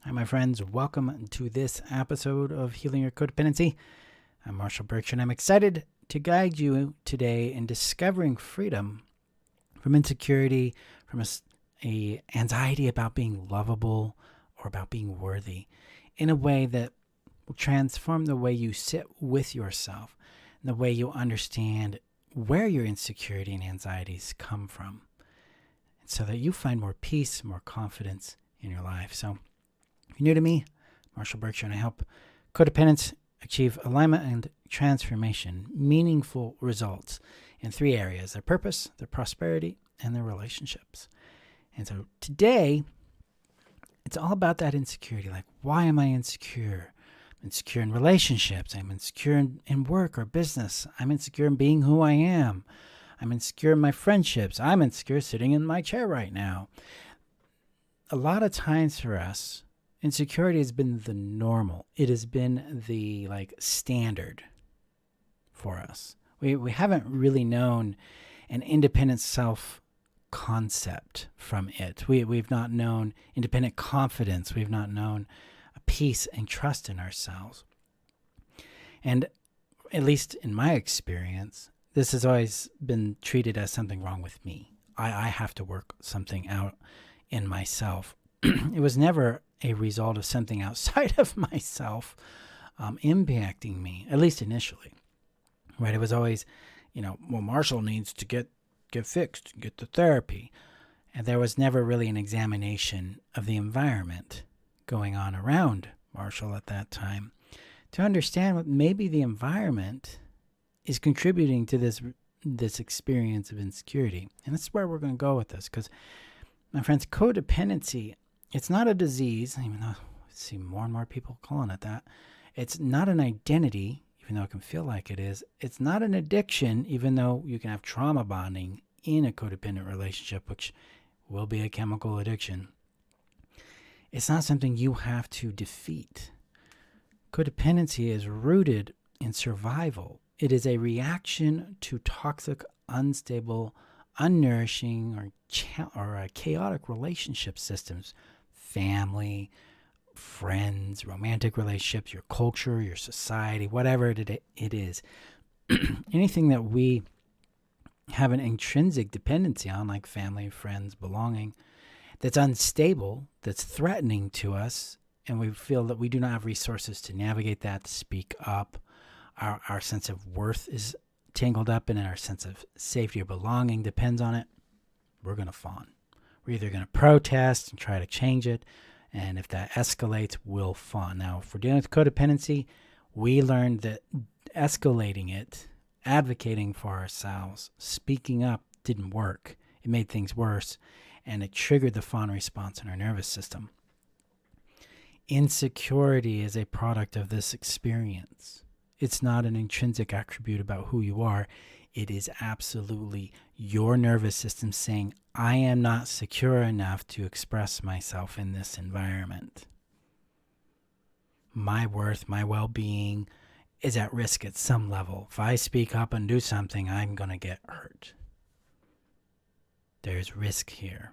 Hi, my friends. Welcome to this episode of Healing Your Codependency. I'm Burtcher, and I'm excited to guide you today in discovering freedom from insecurity, from a anxiety about being lovable or about being worthy, in a way that will transform the way you sit with yourself and the way you understand where your insecurity and anxieties come from, so that you find more peace, more confidence in your life. So, if you're new to me, Burtcher, and I help codependents achieve alignment and transformation, meaningful results in three areas: their purpose, their prosperity, and their relationships. And so today, it's all about that insecurity. Like, why am I insecure? I'm insecure in relationships. I'm insecure in work or business. I'm insecure in being who I am. I'm insecure in my friendships. I'm insecure sitting in my chair right now. A lot of times for us, insecurity has been the normal. It has been the standard for us. We haven't really known an independent self concept from it. We've not known independent confidence. We've not known a peace and trust in ourselves. And at least in my experience, this has always been treated as something wrong with me. I have to work something out in myself. It was never a result of something outside of myself impacting me, at least initially. Right? It was always, Marshall needs to get fixed, get the therapy. And there was never really an examination of the environment going on around Marshall at that time to understand what maybe the environment is contributing to this experience of insecurity. And this is where we're going to go with this, because, my friends, codependency, it's not a disease, even though I see more and more people calling it that. It's not an identity, even though it can feel like it is. It's not an addiction, even though you can have trauma bonding in a codependent relationship, which will be a chemical addiction. It's not something you have to defeat. Codependency is rooted in survival. It is a reaction to toxic, unstable, unnourishing, or chaotic relationship systems. Family, friends, romantic relationships, your culture, your society, whatever it is. Anything that we have an intrinsic dependency on, like family, friends, belonging, that's unstable, that's threatening to us, and we feel that we do not have resources to navigate that, to speak up. Our sense of worth is tangled up in it. Our sense of safety or belonging depends on it. We're going to fawn. We're either going to protest and try to change it, and if that escalates, we'll fawn. Now, if we're dealing with codependency, we learned that escalating it, advocating for ourselves, speaking up didn't work. It made things worse, and it triggered the fawn response in our nervous system. Insecurity is a product of this experience. It's not an intrinsic attribute about who you are. It is absolutely your nervous system saying, I am not secure enough to express myself in this environment. My worth, my well-being is at risk at some level. If I speak up and do something, I'm going to get hurt. There's risk here.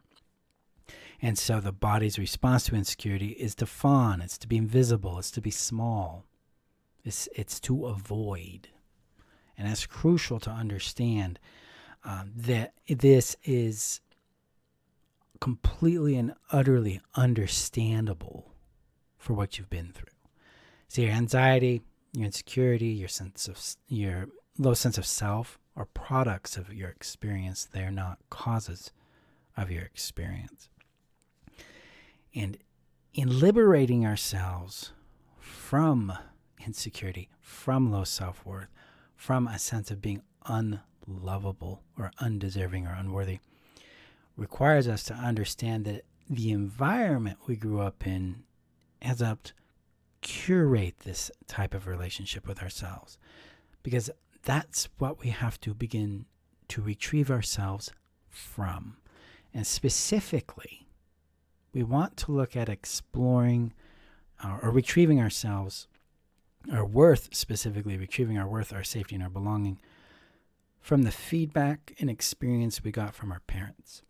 And so the body's response to insecurity is to fawn. It's to be invisible. It's to be small. It's to avoid. And that's crucial to understand that this is completely and utterly understandable for what you've been through. So your anxiety, your insecurity, your low sense of self are products of your experience. They're not causes of your experience. And in liberating ourselves from insecurity, from low self-worth, from a sense of being unlovable or undeserving or unworthy, requires us to understand that the environment we grew up in has helped curate this type of relationship with ourselves, because that's what we have to begin to retrieve ourselves from. And specifically, we want to look at exploring or retrieving ourselves, our worth, specifically retrieving our worth, our safety, and our belonging from the feedback and experience we got from our parents.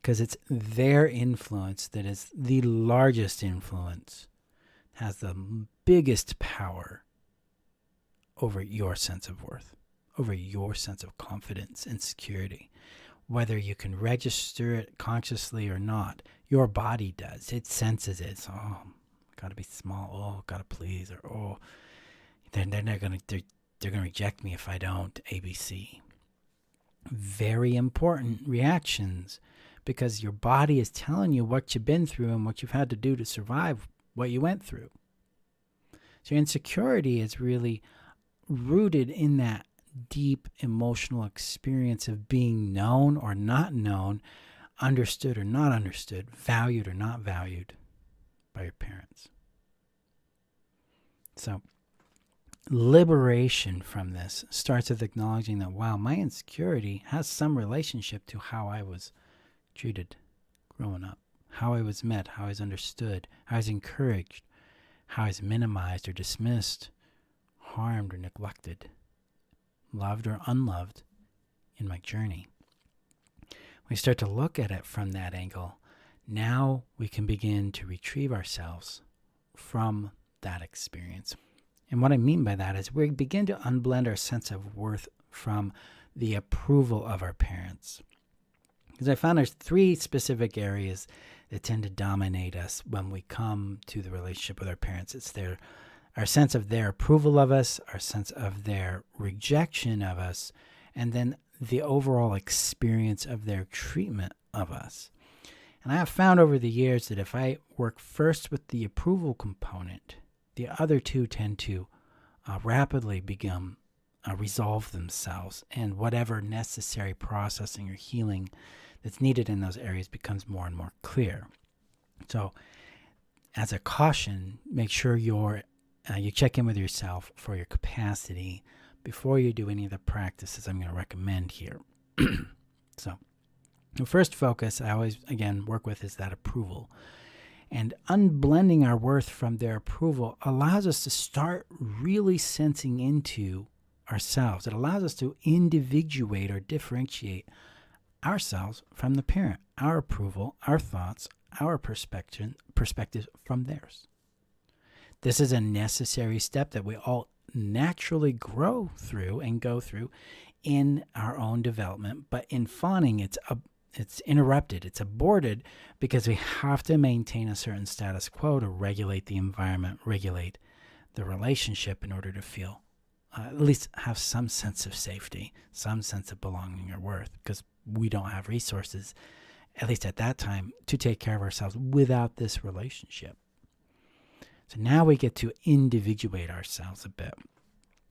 because it's their influence that is the largest influence, has the biggest power over your sense of worth, over your sense of confidence and security. Whether you can register it consciously or not, your body does. It senses it. So, gotta be small. Oh, gotta please. Or they're gonna reject me if I don't. ABC. Very important reactions, because your body is telling you what you've been through and what you've had to do to survive what you went through. So your insecurity is really rooted in that deep emotional experience of being known or not known, understood or not understood, valued or not valued by your parents. So liberation from this starts with acknowledging that, wow, my insecurity has some relationship to how I was treated growing up, how I was met, how I was understood, how I was encouraged, how I was minimized or dismissed, harmed or neglected, loved or unloved in my journey. We start to look at it from that angle. Now we can begin to retrieve ourselves from that experience. And what I mean by that is we begin to unblend our sense of worth from the approval of our parents. Because I found there's 3 specific areas that tend to dominate us when we come to the relationship with our parents. It's our sense of their approval of us, our sense of their rejection of us, and then the overall experience of their treatment of us. And I have found over the years that if I work first with the approval component, the other 2 tend to rapidly resolve themselves, and whatever necessary processing or healing that's needed in those areas becomes more and more clear. So as a caution, make sure you check in with yourself for your capacity before you do any of the practices I'm going to recommend here. So the first focus I always, again, work with is that approval. And unblending our worth from their approval allows us to start really sensing into ourselves. It allows us to individuate or differentiate ourselves from the parent, our approval, our thoughts, our perspective from theirs. This is a necessary step that we all naturally grow through and go through in our own development. But in fawning, it's interrupted, it's aborted, because we have to maintain a certain status quo to regulate the environment, regulate the relationship in order to feel, at least have some sense of safety, some sense of belonging or worth, because we don't have resources, at least at that time, to take care of ourselves without this relationship. So now we get to individuate ourselves a bit.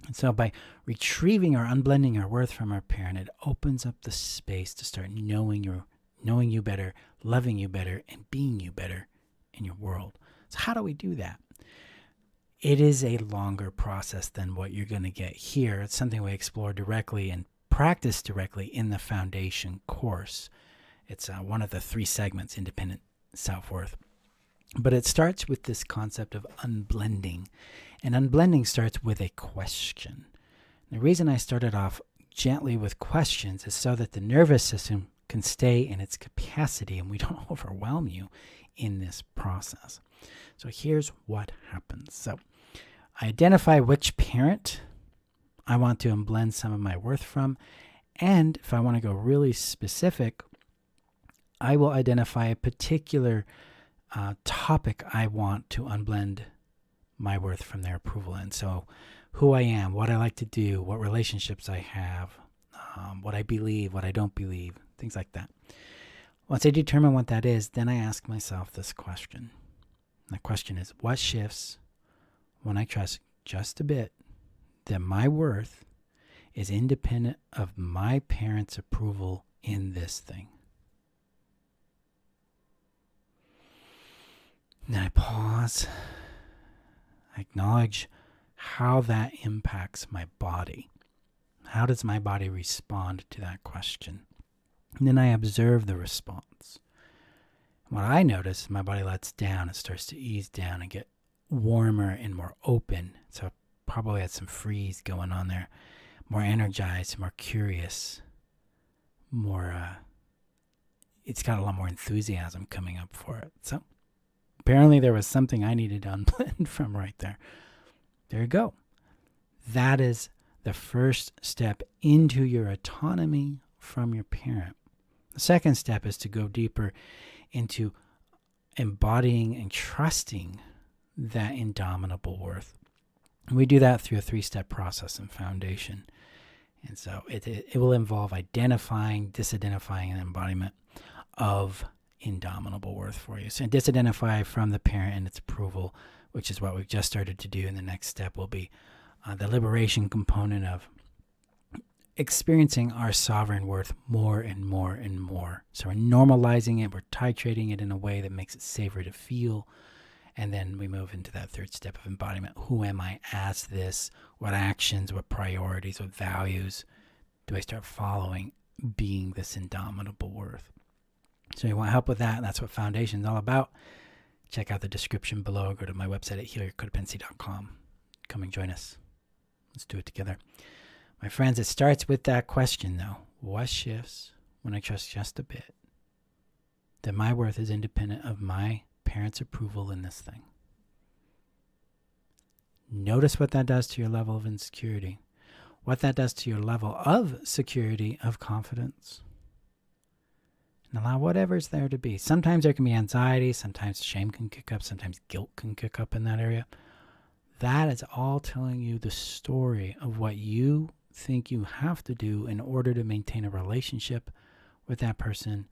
And so by retrieving or unblending our worth from our parent, it opens up the space to start knowing you better, loving you better, and being you better in your world. So how do we do that? It is a longer process than what you're going to get here. It's something we explore directly and practice directly in the foundation course. It's one of the 3 segments, independent self-worth. But it starts with this concept of unblending. And unblending starts with a question. The reason I started off gently with questions is so that the nervous system can stay in its capacity and we don't overwhelm you in this process. So here's what happens. So I identify which parent I want to unblend some of my worth from. And if I want to go really specific, I will identify a particular topic I want to unblend my worth from their approval in. So who I am, what I like to do, what relationships I have, what I believe, what I don't believe, things like that. Once I determine what that is, then I ask myself this question. The question is, what shifts when I trust just a bit that my worth is independent of my parents' approval in this thing? Then I pause. I acknowledge how that impacts my body. How does my body respond to that question? And then I observe the response. What I notice, my body lets down. It starts to ease down and get warmer and more open. So probably had some freeze going on there. More energized, more curious, more it's got a lot more enthusiasm coming up for it. So apparently there was something I needed to unblend from right there. There you go. That is the first step into your autonomy from your parent. The second step is to go deeper into embodying and trusting that indomitable worth. And we do that through a 3-step process and foundation. And so it will involve identifying, disidentifying, and embodiment of indomitable worth for you. So disidentify from the parent and its approval, which is what we've just started to do. And the next step will be the liberation component of experiencing our sovereign worth more and more and more. So we're normalizing it, we're titrating it in a way that makes it safer to feel. And then we move into that third step of embodiment. Who am I as this? What actions, what priorities, what values do I start following being this indomitable worth? So you want help with that, and that's what Foundation is all about. Check out the description below. Go to my website at healyourcodependency.com. Come and join us. Let's do it together. My friends, it starts with that question, though. What shifts when I trust just a bit that my worth is independent of my parents' approval in this thing? Notice what that does to your level of insecurity, what that does to your level of security, of confidence. And allow whatever's there to be. Sometimes there can be anxiety, sometimes shame can kick up, sometimes guilt can kick up in that area. That is all telling you the story of what you think you have to do in order to maintain a relationship with that person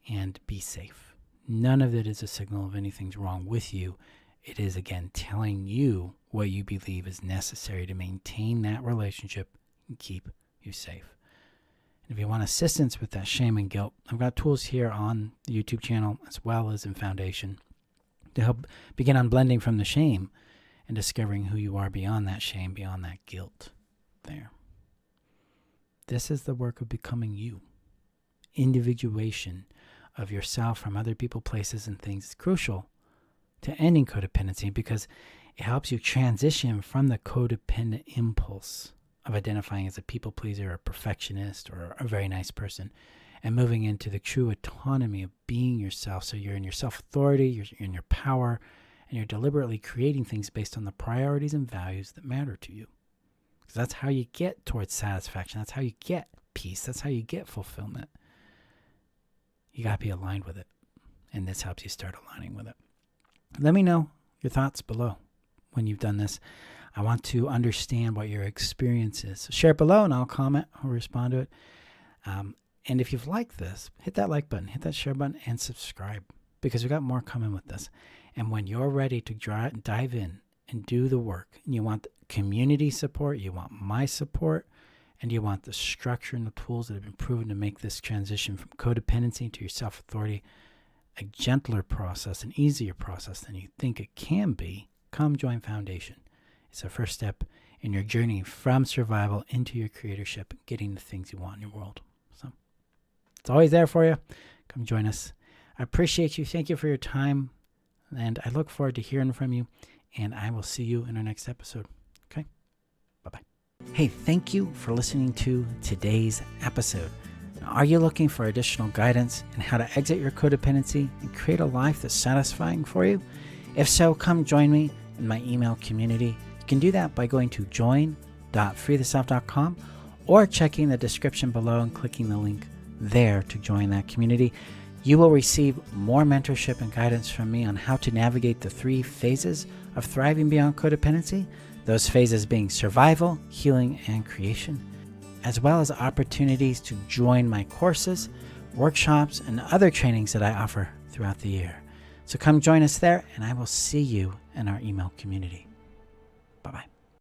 and be safe. None of it is a signal of anything's wrong with you. It is, again, telling you what you believe is necessary to maintain that relationship and keep you safe. And if you want assistance with that shame and guilt, I've got tools here on the YouTube channel as well as in Foundation to help begin unblending from the shame and discovering who you are beyond that shame, beyond that guilt there. This is the work of becoming you. Individuation of yourself from other people, places, and things is crucial to ending codependency because it helps you transition from the codependent impulse of identifying as a people pleaser or a perfectionist or a very nice person and moving into the true autonomy of being yourself. So you're in your self-authority, you're in your power, and you're deliberately creating things based on the priorities and values that matter to you. Because that's how you get towards satisfaction. That's how you get peace. That's how you get fulfillment. You got to be aligned with it. And this helps you start aligning with it. Let me know your thoughts below when you've done this. I want to understand what your experience is. So share it below and I'll comment or respond to it. And if you've liked this, hit that like button, hit that share button, and subscribe because we've got more coming with this. And when you're ready to dive in and do the work, and you want community support, you want my support, and you want the structure and the tools that have been proven to make this transition from codependency to your self-authority a gentler process, an easier process than you think it can be, come join Foundation. It's the first step in your journey from survival into your creatorship, getting the things you want in your world. So it's always there for you. Come join us. I appreciate you. Thank you for your time. And I look forward to hearing from you. And I will see you in our next episode. Okay? Bye-bye. Hey, thank you for listening to today's episode. Now, are you looking for additional guidance on how to exit your codependency and create a life that's satisfying for you? If so, come join me in my email community. You can do that by going to join.freetheself.com or checking the description below and clicking the link there to join that community. You will receive more mentorship and guidance from me on how to navigate the 3 phases of thriving beyond codependency, those phases being survival, healing, and creation, as well as opportunities to join my courses, workshops, and other trainings that I offer throughout the year. So come join us there, and I will see you in our email community. Bye-bye.